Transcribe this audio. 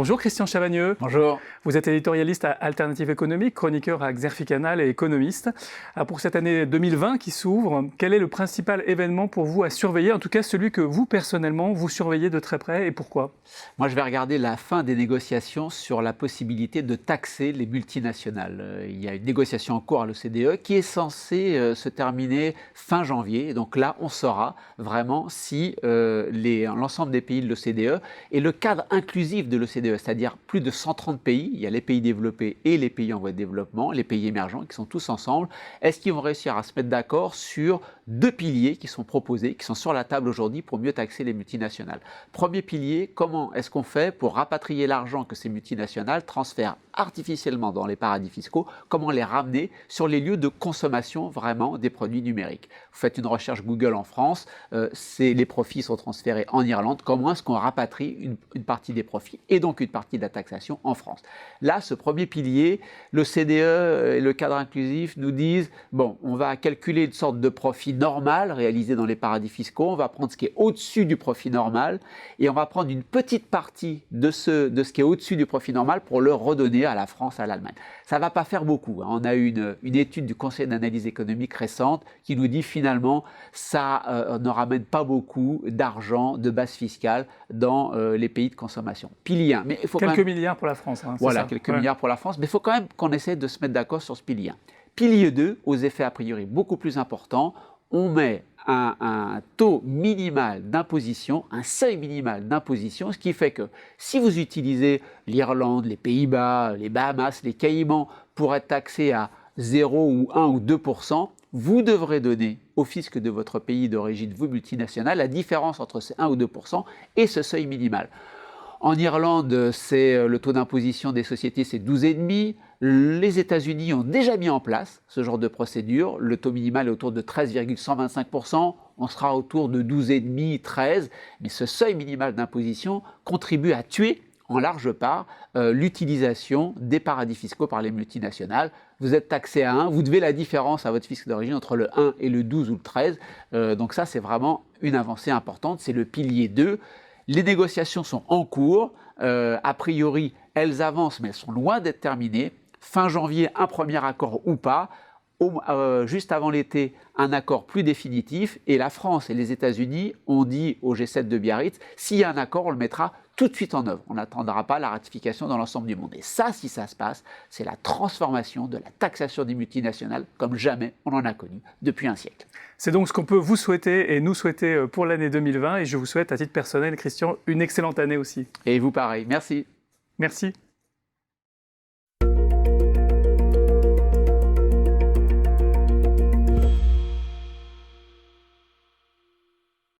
Bonjour Christian Chavagneux. Bonjour. Vous êtes éditorialiste à Alternative économique, chroniqueur à Xerfi Canal et économiste. Pour cette année 2020 qui s'ouvre, quel est le principal événement pour vous à surveiller, en tout cas celui que vous personnellement vous surveillez de très près et pourquoi? Moi je vais regarder la fin des négociations sur la possibilité de taxer les multinationales. Il y a une négociation en cours à l'OCDE qui est censée se terminer fin janvier. Et donc là on saura vraiment si l'ensemble des pays de l'OCDE et le cadre inclusif de l'OCDE, c'est-à-dire plus de 130 pays, il y a les pays développés et les pays en voie de développement, les pays émergents qui sont tous ensemble, est-ce qu'ils vont réussir à se mettre d'accord sur deux piliers qui sont proposés, qui sont sur la table aujourd'hui pour mieux taxer les multinationales. Premier pilier, comment est-ce qu'on fait pour rapatrier l'argent que ces multinationales transfèrent artificiellement dans les paradis fiscaux, comment les ramener sur les lieux de consommation vraiment des produits numériques. Vous faites une recherche Google en France, les profits sont transférés en Irlande, comment est-ce qu'on rapatrie une partie des profits et donc une partie de la taxation en France. Là, ce premier pilier, l'OCDE et le cadre inclusif nous disent, bon, on va calculer une sorte de profit normal réalisé dans les paradis fiscaux, on va prendre ce qui est au-dessus du profit normal et on va prendre une petite partie de ce qui est au-dessus du profit normal pour le redonner à la France, à l'Allemagne. Ça ne va pas faire beaucoup. On a eu une étude du Conseil d'analyse économique récente qui nous dit finalement ça ne ramène pas beaucoup d'argent, de base fiscale dans les pays de consommation. Pilier 1. Mais il faut quelques milliards pour la France. Voilà, quelques milliards pour la France. Mais il faut quand même qu'on essaie de se mettre d'accord sur ce pilier 1. Pilier 2, aux effets a priori beaucoup plus importants, on met un taux minimal d'imposition, un seuil minimal d'imposition, ce qui fait que si vous utilisez l'Irlande, les Pays-Bas, les Bahamas, les Caïmans pour être taxé à 0 ou 1 ou 2%, vous devrez donner au fisc de votre pays d'origine, vous multinationale, la différence entre ces 1 ou 2% et ce seuil minimal. En Irlande, le taux d'imposition des sociétés, c'est 12,5%. Les États-Unis ont déjà mis en place ce genre de procédure. Le taux minimal est autour de 13,125%. On sera autour de 12,5%, 13%. Mais ce seuil minimal d'imposition contribue à tuer en large part l'utilisation des paradis fiscaux par les multinationales. Vous êtes taxé à 1, vous devez la différence à votre fisc d'origine entre le 1 et le 12 ou le 13. Donc ça, c'est vraiment une avancée importante. C'est le pilier 2. Les négociations sont en cours, a priori elles avancent mais elles sont loin d'être terminées. Fin janvier, un premier accord ou pas, juste avant l'été, un accord plus définitif et la France et les États-Unis ont dit au G7 de Biarritz, s'il y a un accord, on le mettra tout de suite en œuvre. On n'attendra pas la ratification dans l'ensemble du monde. Et ça, si ça se passe, c'est la transformation de la taxation des multinationales comme jamais on en a connu depuis un siècle. C'est donc ce qu'on peut vous souhaiter et nous souhaiter pour l'année 2020 et je vous souhaite à titre personnel, Christian, une excellente année aussi. Et vous pareil. Merci. Merci.